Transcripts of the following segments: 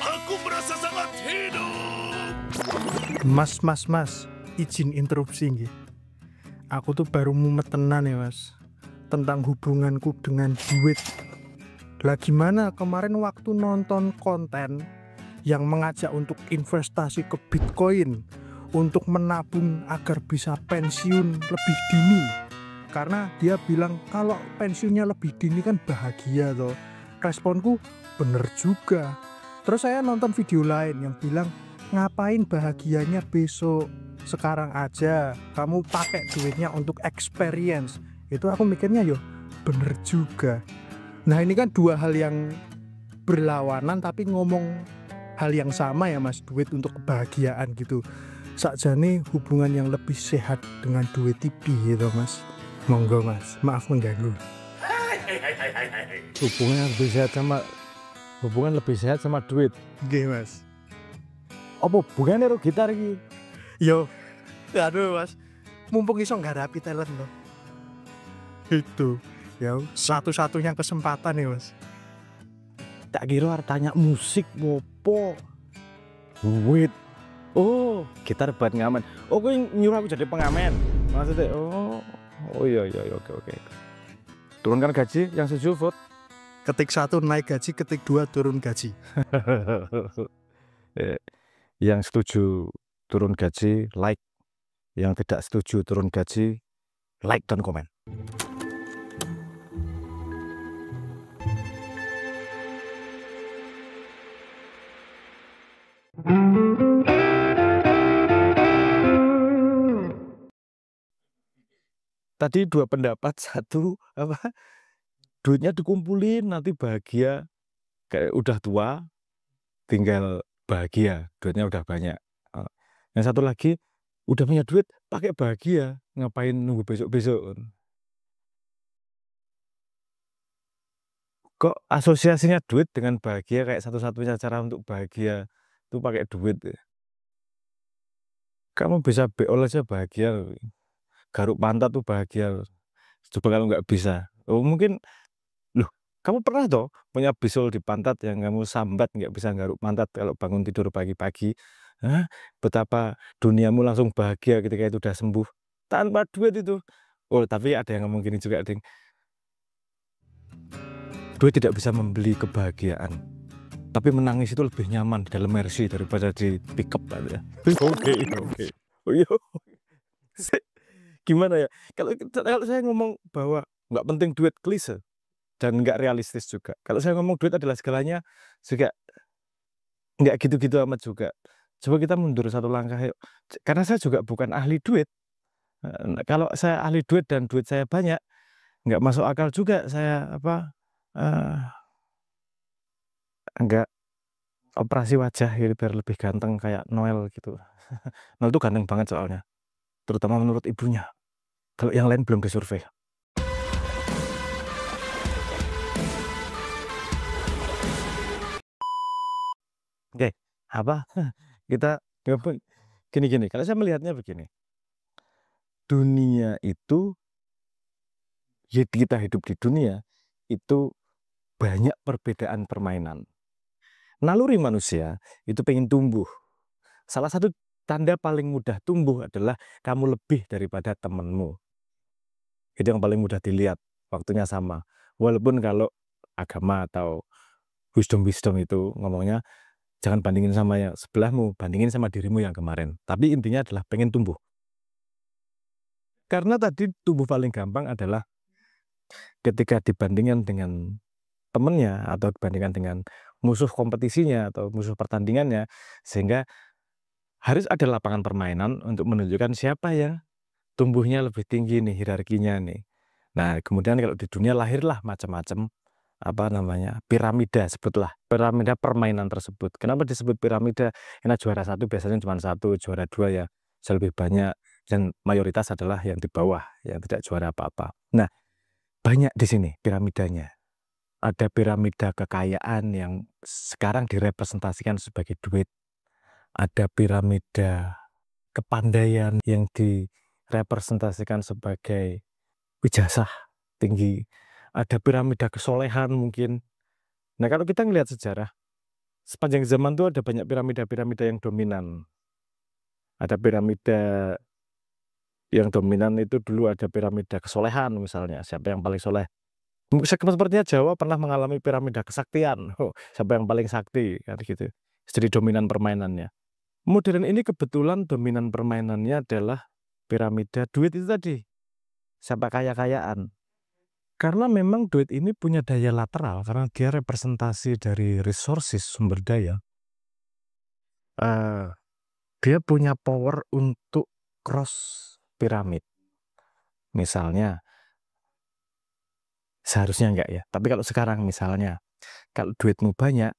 Aku merasa sangat hidup. Mas, izin interupsi nggih. Aku tuh baru mumet tenan ya mas, tentang hubunganku dengan duit. Lah gimana kemarin waktu nonton konten yang mengajak untuk investasi ke Bitcoin, untuk menabung agar bisa pensiun lebih dini. Karena dia bilang kalau pensiunnya lebih dini kan bahagia toh. Responku bener juga. Terus saya nonton video lain yang bilang ngapain bahagianya besok, sekarang aja kamu pakai duitnya untuk experience. Itu aku mikirnya yo bener juga. Nah ini kan dua hal yang berlawanan tapi ngomong hal yang sama ya mas, duit untuk kebahagiaan gitu. Sakjane hubungan yang lebih sehat dengan duit tipi gitu mas. Monggo mas, maaf mengganggu. Hubungan lebih sehat sama duit. Oke mas. Apa hubungannya karo gitar iki? Yo, aduh mas, mumpung iso nggarapi talent loh. Itu, ya satu-satunya kesempatan ya mas. Tak kira artanya musik ngopo. Duit. Oh, gitar buat ngamen. Oh, kowe nyuruh aku jadi pengamen. Maksudnya, oh iya oke. Turunkan gaji, yang setuju vote. Ketik 1 naik gaji, ketik 2 turun gaji. Yang setuju turun gaji, like. Yang tidak setuju turun gaji, like dan komen. Tadi dua pendapat, satu apa? Duitnya dikumpulin nanti bahagia, kayak udah tua tinggal bahagia, duitnya udah banyak. Yang satu lagi udah punya duit pakai bahagia, ngapain nunggu besok-besok. Kok asosiasinya duit dengan bahagia kayak satu-satunya cara untuk bahagia itu pakai duit. Kamu bisa beol aja bahagia, garuk pantat tuh bahagia. Coba kalau nggak bisa, mungkin loh, kamu pernah toh punya bisul di pantat yang kamu sambat nggak bisa garuk pantat kalau bangun tidur pagi-pagi? Hah? Betapa duniamu langsung bahagia ketika itu udah sembuh tanpa duit itu. Oh, tapi ada yang ngomong gini juga, ding. Duit tidak bisa membeli kebahagiaan, tapi menangis itu lebih nyaman di dalam Mercy daripada di pickup aja. Oke. Oh iya. Gimana ya? Kalau saya ngomong bahwa nggak penting duit, klise dan nggak realistis juga. Kalau saya ngomong duit adalah segalanya, juga nggak gitu-gitu amat juga. Coba kita mundur satu langkah yuk. Karena saya juga bukan ahli duit. Kalau saya ahli duit dan duit saya banyak, nggak masuk akal juga saya nggak operasi wajah gitu biar lebih ganteng kayak Noel gitu. Noel itu ganteng banget soalnya, terutama menurut ibunya. Kalau yang lain belum disurvei. Oke, apa? Kita gini. Kalau saya melihatnya begini, dunia itu, kita hidup di dunia itu banyak perbedaan permainan. Naluri manusia itu pengen tumbuh. Salah satu tanda paling mudah tumbuh adalah kamu lebih daripada temanmu. Itu yang paling mudah dilihat, waktunya sama. Walaupun kalau agama atau wisdom itu ngomongnya jangan bandingin sama yang sebelahmu, bandingin sama dirimu yang kemarin. Tapi intinya adalah pengen tumbuh. Karena tadi tumbuh paling gampang adalah ketika dibandingkan dengan temennya atau dibandingkan dengan musuh kompetisinya atau musuh pertandingannya, sehingga harus ada lapangan permainan untuk menunjukkan siapa yang tumbuhnya lebih tinggi nih, hierarkinya nih. Nah, kemudian kalau di dunia lahirlah macam-macam piramida, sebutlah piramida permainan tersebut. Kenapa disebut piramida? Karena juara satu biasanya cuma satu, juara dua ya lebih banyak, dan mayoritas adalah yang di bawah yang tidak juara apa-apa. Nah, banyak di sini piramidanya. Ada piramida kekayaan yang sekarang direpresentasikan sebagai duit. Ada piramida kepandaian yang direpresentasikan sebagai ijazah. tinggi, ada piramida kesolehan mungkin. Nah, kalau kita ngelihat sejarah, sepanjang zaman tuh ada banyak piramida-piramida yang dominan. Ada piramida yang dominan itu dulu ada piramida kesolehan misalnya, siapa yang paling soleh. Sepertinya Jawa pernah mengalami piramida kesaktian. Oh, siapa yang paling sakti kan gitu. Jadi dominan permainannya. Modern ini kebetulan dominan permainannya adalah piramida duit itu tadi. Siapa kaya-kayaan. Karena memang duit ini punya daya lateral karena dia representasi dari resources sumber daya. Dia punya power untuk cross piramid. Misalnya, seharusnya enggak ya. Tapi kalau sekarang misalnya, kalau duitmu banyak,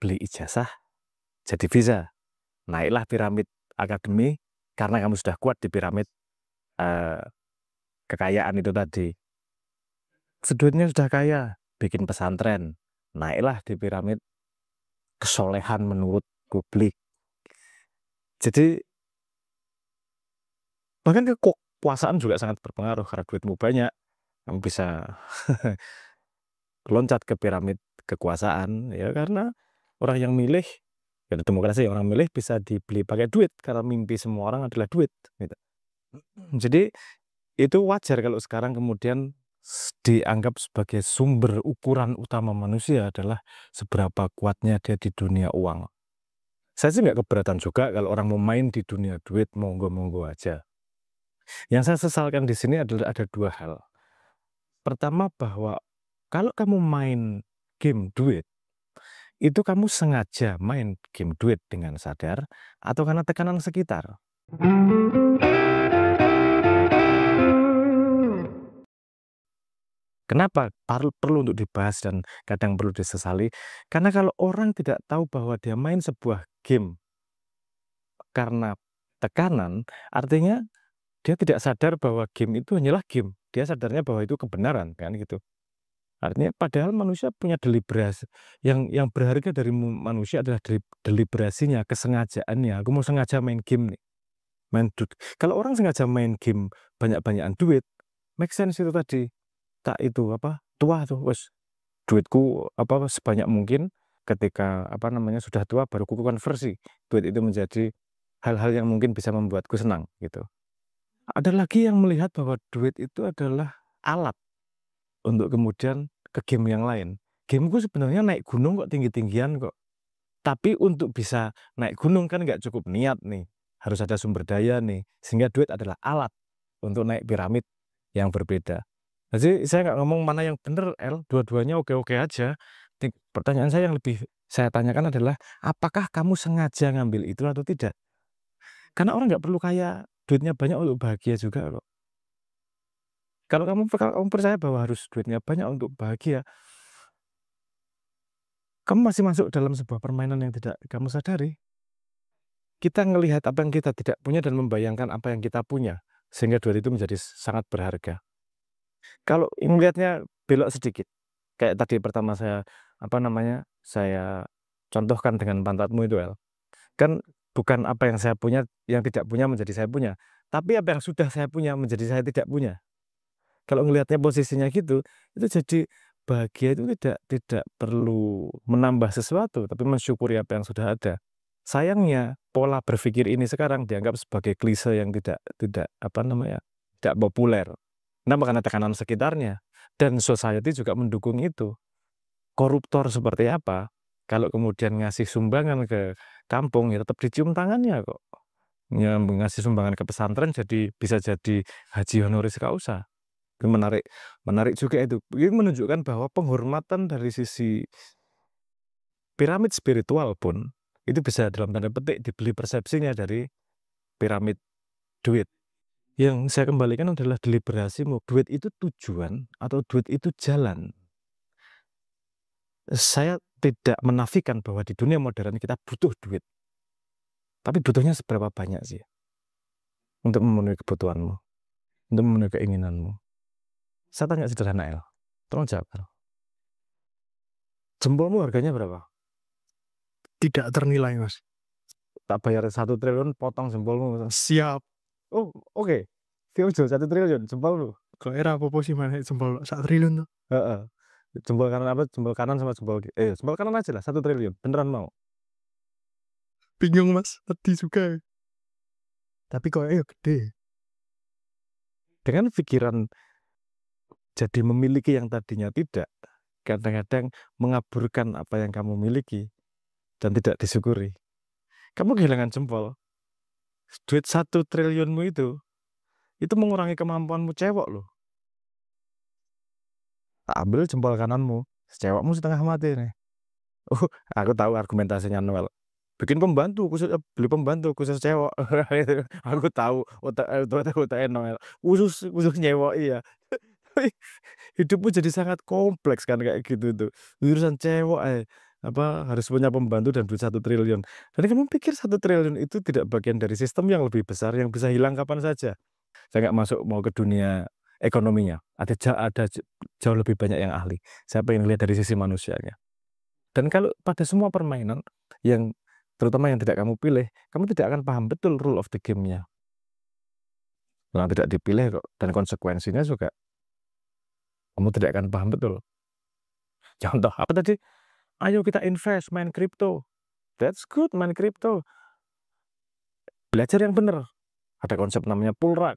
beli ijazah, jadi visa. Naiklah piramid akademi karena kamu sudah kuat di piramid kekayaan itu tadi. Seduitnya sudah kaya, bikin pesantren. Naiklah di piramid kesolehan menurut publik. Jadi, bahkan kekuasaan juga sangat berpengaruh karena duitmu banyak. Kamu bisa loncat ke piramid kekuasaan ya karena orang yang milih ya demokrasi, orang milih bisa dibeli pakai duit karena mimpi semua orang adalah duit gitu. Jadi itu wajar kalau sekarang kemudian dianggap sebagai sumber ukuran utama manusia adalah seberapa kuatnya dia di dunia uang. Saya sih nggak keberatan juga kalau orang mau main di dunia duit, monggo-monggo aja. Yang saya sesalkan di sini adalah ada dua hal. Pertama, bahwa kalau kamu main game duit, itu kamu sengaja main game duit dengan sadar atau karena tekanan sekitar. Kenapa perlu untuk dibahas dan kadang perlu disesali? Karena kalau orang tidak tahu bahwa dia main sebuah game karena tekanan, artinya dia tidak sadar bahwa game itu hanyalah game. Dia sadarnya bahwa itu kebenaran, kan gitu. Artinya padahal manusia punya deliberasi. Yang berharga dari manusia adalah deliberasinya, kesengajaannya. Aku mau sengaja main game nih. Main duit. Kalau orang sengaja main game banyak-banyakan duit, make sense itu tadi. Tak itu apa? Tua tuh, wes duitku apa sebanyak mungkin ketika sudah tua baru kuku konversi duit itu menjadi hal-hal yang mungkin bisa membuatku senang gitu. Ada lagi yang melihat bahwa duit itu adalah alat untuk kemudian ke game yang lain. Gameku sebenarnya naik gunung kok tinggi-tinggian kok. Tapi untuk bisa naik gunung kan nggak cukup niat nih. Harus ada sumber daya nih. Sehingga duit adalah alat untuk naik piramid yang berbeda. Jadi saya nggak ngomong mana yang benar, dua-duanya oke-oke aja. Pertanyaan saya yang lebih saya tanyakan adalah, apakah kamu sengaja ngambil itu atau tidak? Karena orang nggak perlu kaya, duitnya banyak untuk bahagia juga kok. Kalau kamu percaya bahwa harus duitnya banyak untuk bahagia, kamu masih masuk dalam sebuah permainan yang tidak kamu sadari. Kita ngelihat apa yang kita tidak punya dan membayangkan apa yang kita punya, sehingga duit itu menjadi sangat berharga. Kalau melihatnya belok sedikit, kayak tadi pertama saya saya contohkan dengan pantatmu itu, kan bukan apa yang saya punya yang tidak punya menjadi saya punya, tapi apa yang sudah saya punya menjadi saya tidak punya. Kalau ngelihatnya posisinya gitu, itu jadi bahagia itu tidak perlu menambah sesuatu, tapi mensyukuri apa yang sudah ada. Sayangnya pola berpikir ini sekarang dianggap sebagai klise yang tidak populer. Kenapa? Karena tekanan sekitarnya dan society juga mendukung itu. Koruptor seperti apa? Kalau kemudian ngasih sumbangan ke kampung ya tetap dicium tangannya kok. Ya, ngasih sumbangan ke pesantren bisa jadi haji honoris causa. Menarik juga itu. Ini menunjukkan bahwa penghormatan dari sisi piramid spiritual pun itu bisa dalam tanda petik dibeli persepsinya dari piramid duit. Yang saya kembalikan adalah deliberasimu. Duit itu tujuan atau duit itu jalan. Saya tidak menafikan bahwa di dunia modern kita butuh duit. Tapi butuhnya seberapa banyak sih untuk memenuhi kebutuhanmu, untuk memenuhi keinginanmu. Saya tanya sederhana, El. Tolong jawab, El. Jempolmu harganya berapa? Tidak ternilai, Mas. Tak bayar 1 triliun, potong jempolmu. Siap. Oh, oke. Viojo 1 triliun, jempolmu. Kok era apa sih mana jempol 1 triliun tuh. Heeh. Jempol kanan apa, jempol kanan sama jempol kanan aja lah 1 triliun, beneran mau. Bingung Mas, sedih juga. Tapi kayaknya gede. Dengan pikiran jadi memiliki yang tadinya tidak, kadang-kadang mengaburkan apa yang kamu miliki dan tidak disyukuri. Kamu kehilangan jempol. Duit 1 triliunmu itu mengurangi kemampuanmu cewek loh. Tak ambil jempol kananmu, cewekmu setengah mati nih. Oh, aku tahu argumentasinya Noel. Bikin pembantu khusus, beli pembantu khusus cewek. Aku tahu otak Noel khusus nyewok, iya. Tapi hidupmu jadi sangat kompleks kan kayak gitu tuh. Urusan cewek apa harus punya pembantu dan duit 1 triliun. Dan kamu pikir 1 triliun itu tidak bagian dari sistem yang lebih besar yang bisa hilang kapan saja. Saya nggak masuk mau ke dunia ekonominya. Ada jauh lebih banyak yang ahli. Saya pengen lihat dari sisi manusianya. Dan kalau pada semua permainan yang terutama yang tidak kamu pilih, kamu tidak akan paham betul rule of the game-nya. Kalau tidak dipilih kok, dan konsekuensinya juga kamu tidak akan paham betul. Contoh apa tadi? Ayo kita invest, main kripto. That's good, main kripto. Belajar yang benar. Ada konsep namanya bull run.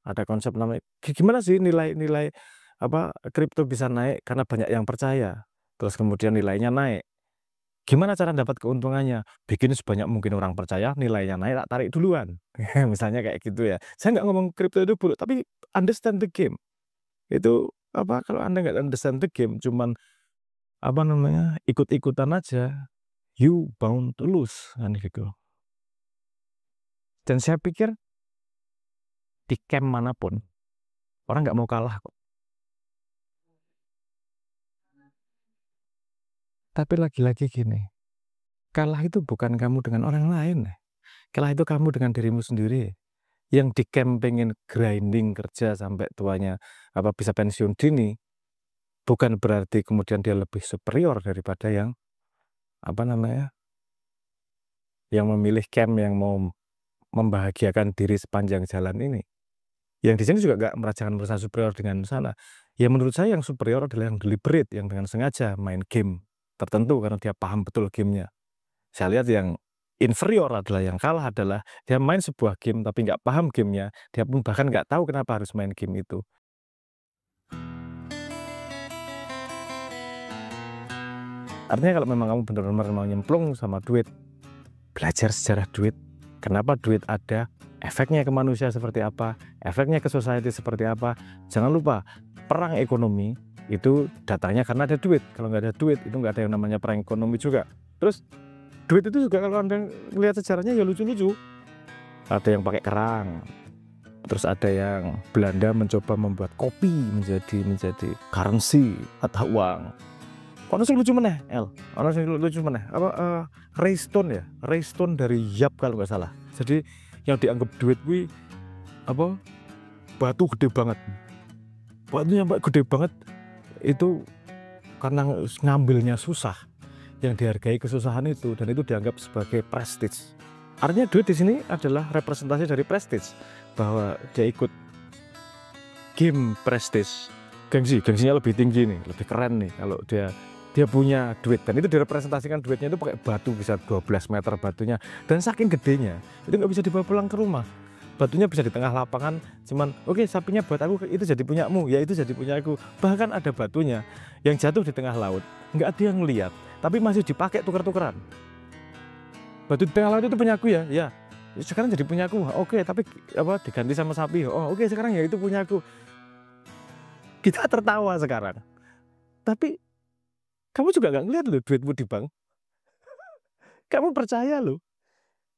Ada konsep namanya gimana sih nilai apa kripto bisa naik karena banyak yang percaya. Terus kemudian nilainya naik. Gimana cara dapat keuntungannya? Bikin sebanyak mungkin orang percaya, nilainya naik, tak tarik duluan. Misalnya kayak gitu ya. Saya nggak ngomong kripto itu buruk, tapi understand the game. Itu apa kalau Anda nggak understand the game, cuman apa namanya ikut-ikutan aja, you bound to lose kan gitu. Dan saya pikir di camp manapun orang nggak mau kalah kok. Tapi lagi-lagi gini, kalah itu bukan kamu dengan orang lain. Kalah itu kamu dengan dirimu sendiri. Yang di camp pengen grinding kerja sampai tuanya apa bisa pensiun dini, bukan berarti kemudian dia lebih superior daripada yang apa namanya yang memilih camp yang mau membahagiakan diri sepanjang jalan ini. Yang di sini juga nggak merasa superior dengan sana. Ya menurut saya yang superior adalah yang deliberate, yang dengan sengaja main game tertentu karena dia paham betul gamenya. Saya lihat yang inferior adalah yang kalah adalah dia main sebuah game tapi nggak paham gamenya. Dia pun bahkan nggak tahu kenapa harus main game itu. Artinya kalau memang kamu benar-benar mau nyemplung sama duit, belajar sejarah duit. Kenapa duit ada, efeknya ke manusia seperti apa, efeknya ke society seperti apa. Jangan lupa, perang ekonomi itu datanya karena ada duit. Kalau nggak ada duit, itu nggak ada yang namanya perang ekonomi juga. Terus, duit itu juga kalau Anda lihat sejarahnya ya lucu-lucu. Ada yang pakai kerang. Terus ada yang Belanda mencoba membuat kopi menjadi currency atau uang. Ono sing lucu meneh, ono sing lucu meneh. Apa Raystone ya? Raystone dari Yap kalau nggak salah. Jadi yang dianggap duit kuwi apa? Batu gede banget. Batunya gede banget itu karena ngambilnya susah. Yang dihargai kesusahan itu dan itu dianggap sebagai prestige. Artinya duit di sini adalah representasi dari prestige bahwa dia ikut game prestige. Gengsinya lebih tinggi nih, lebih keren nih kalau dia punya duit dan itu direpresentasikan duitnya itu pakai batu bisa 12 meter batunya dan saking gedenya itu nggak bisa dibawa pulang ke rumah. Batunya bisa di tengah lapangan cuman oke, sapinya buat aku itu jadi punyamu, ya itu jadi punyaku. Bahkan ada batunya yang jatuh di tengah laut nggak ada yang lihat tapi masih dipakai tuker-tukeran. Batu di tengah laut itu punyaku ya sekarang jadi punyaku, oke, tapi apa diganti sama sapi, oh oke, sekarang ya itu punyaku. Kita tertawa sekarang tapi kamu juga nggak ngeliat loh duitmu di bank. Kamu percaya loh.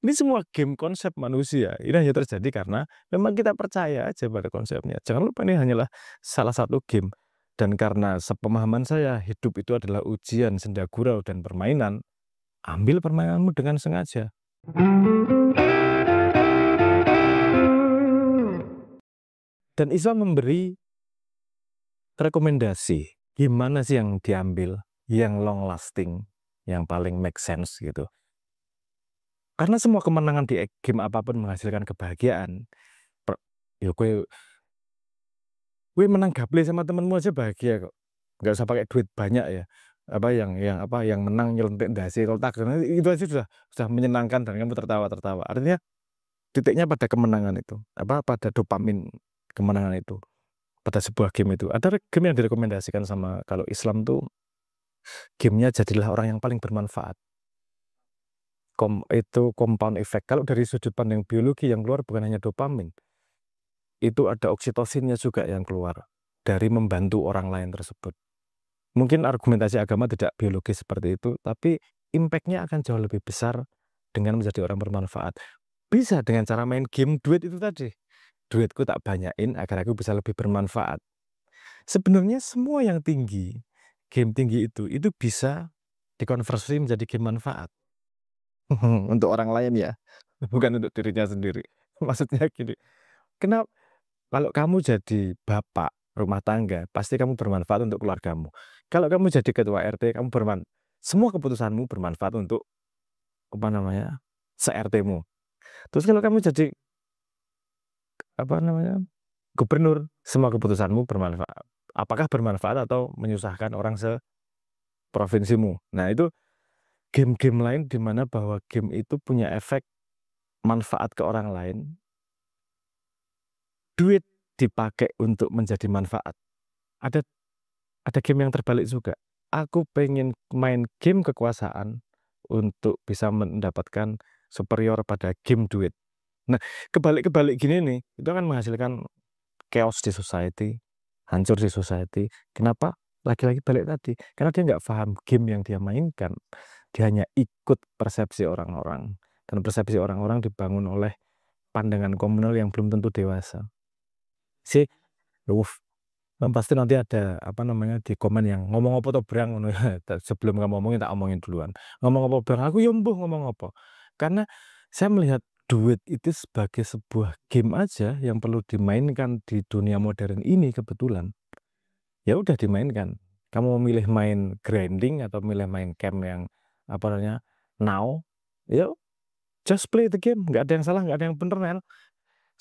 Ini semua game konsep manusia. Ini hanya terjadi karena memang kita percaya aja pada konsepnya. Jangan lupa ini hanyalah salah satu game. Dan karena sepemahaman saya, hidup itu adalah ujian, senda gurau, dan permainan. Ambil permainanmu dengan sengaja. Dan Islam memberi rekomendasi. Gimana sih yang diambil? Yang long lasting, yang paling make sense gitu. Karena semua kemenangan di game apapun menghasilkan kebahagiaan. Ya Gue menang gaple sama temenmu aja bahagia kok. Nggak usah pakai duit banyak ya. Yang menang nyelentik dasi kotak itu aja sudah menyenangkan dan kamu tertawa-tertawa. Artinya titiknya pada kemenangan itu. Pada dopamin kemenangan itu. Pada sebuah game itu. Ada game yang direkomendasikan sama kalau Islam tuh gamenya jadilah orang yang paling bermanfaat. Itu compound effect. Kalau dari sudut pandang biologi yang keluar bukan hanya dopamin. Itu ada oksitosinnya juga yang keluar dari membantu orang lain tersebut. Mungkin argumentasi agama tidak biologis seperti itu, tapi impact-nya akan jauh lebih besar dengan menjadi orang bermanfaat. Bisa dengan cara main game duit itu tadi. Duitku tak banyakin agar aku bisa lebih bermanfaat. Sebenarnya semua yang tinggi, game tinggi itu bisa dikonversi menjadi game manfaat. Untuk orang lain ya, bukan untuk dirinya sendiri. Maksudnya gini, kenapa kalau kamu jadi bapak rumah tangga, pasti kamu bermanfaat untuk keluargamu. Kalau kamu jadi ketua RT, semua keputusanmu bermanfaat untuk se-RT-mu. Terus kalau kamu jadi gubernur, semua keputusanmu bermanfaat. Apakah bermanfaat atau menyusahkan orang se-provinsimu? Nah, itu game-game lain di mana bahwa game itu punya efek manfaat ke orang lain. Duit dipakai untuk menjadi manfaat. Ada game yang terbalik juga. Aku pengen main game kekuasaan untuk bisa mendapatkan superior pada game duit. Nah, kebalik-kebalik gini nih, itu akan menghasilkan chaos di society, hancur di society. Kenapa? Lagi-lagi balik tadi. Karena dia nggak paham game yang dia mainkan. Dia hanya ikut persepsi orang-orang. Dan persepsi orang-orang dibangun oleh pandangan komunal yang belum tentu dewasa. Pasti nanti ada di komen yang ngomong apa to brang ngono ya. Sebelum kamu ngomongin tak omongin duluan. Ngomong apa brang, aku ya mbuh ngomong apa. Karena saya melihat duit itu sebagai sebuah game aja yang perlu dimainkan di dunia modern ini kebetulan. Ya udah dimainkan. Kamu memilih main grinding atau milih main camp yang now, ya just play the game. Nggak ada yang salah, nggak ada yang bener, Nel.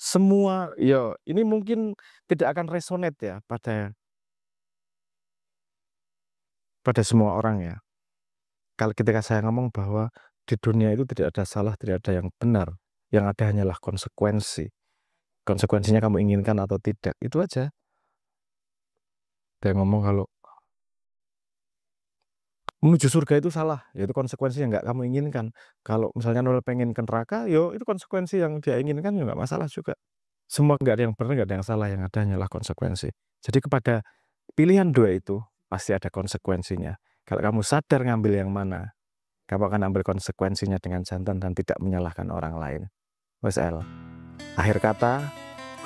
Semua, ya ini mungkin tidak akan resonate ya pada semua orang ya. Kalau ketika saya ngomong bahwa di dunia itu tidak ada salah, tidak ada yang benar, yang ada hanyalah konsekuensi. Konsekuensinya kamu inginkan atau tidak, itu aja. Dia ngomong kalau menuju surga itu salah, yaitu konsekuensi yang nggak kamu inginkan. Kalau misalnya Nol pengen ke neraka, yo itu konsekuensi yang dia inginkan, ya nggak masalah juga. Semua nggak ada yang benar, nggak ada yang salah, yang ada hanyalah konsekuensi. Jadi kepada pilihan dua itu pasti ada konsekuensinya. Kalau kamu sadar ngambil yang mana, kamu akan ambil konsekuensinya dengan jantan dan tidak menyalahkan orang lain. WSL. Akhir kata,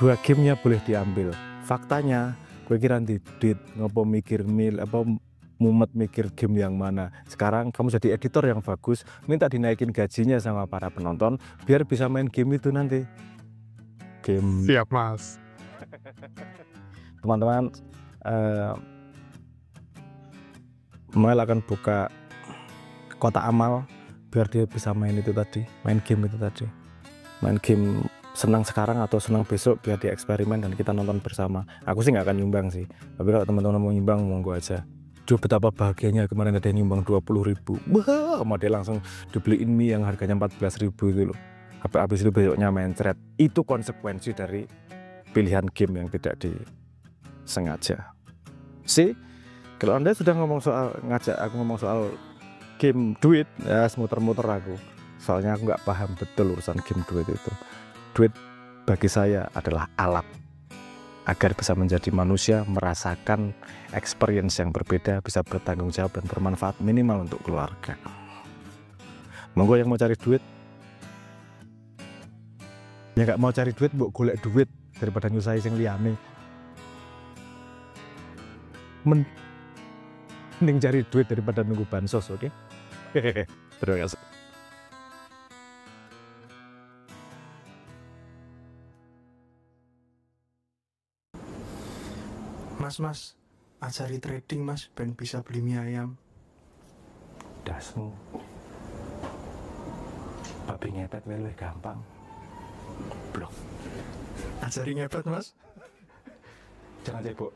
dua gamenya boleh diambil. Faktanya, gue kira didit ngopo mikir mumet mikir game yang mana. Sekarang kamu jadi editor yang bagus, minta dinaikin gajinya sama para penonton biar bisa main game itu nanti. Game. Siap, Mas. Teman-teman, Mel akan buka kotak amal biar dia bisa main itu tadi, main game itu tadi. Main game senang sekarang atau senang besok biar dia eksperimen dan kita nonton bersama. Aku sih nggak akan nyumbang sih, tapi kalau teman-teman mau nyumbang, monggo aja. Duh, betapa bahagianya kemarin ada yang nyumbang 20.000. Wah, dia langsung dibeliin mie yang harganya 14.000 itu loh. Habis itu besoknya main thread. Itu konsekuensi dari pilihan game yang tidak disengaja. Kalau Anda sudah ngajak aku ngomong soal game duit, ya semuter-muter aku. Soalnya aku nggak paham betul urusan game duit itu. Duit bagi saya adalah alat agar bisa menjadi manusia, merasakan experience yang berbeda, bisa bertanggung jawab dan bermanfaat minimal untuk keluarga. Monggo yang mau cari duit, ya nggak mau cari duit, mbok golek duit daripada nyusahi sing liyane. Mending cari duit daripada nunggu bansos, oke? Terima kasih. Mas, ajari trading mas, ben bisa beli mie ayam. Dasmu babi ngepet luwih gampang. Blok. Ajari ngepet mas. Jangan cebok.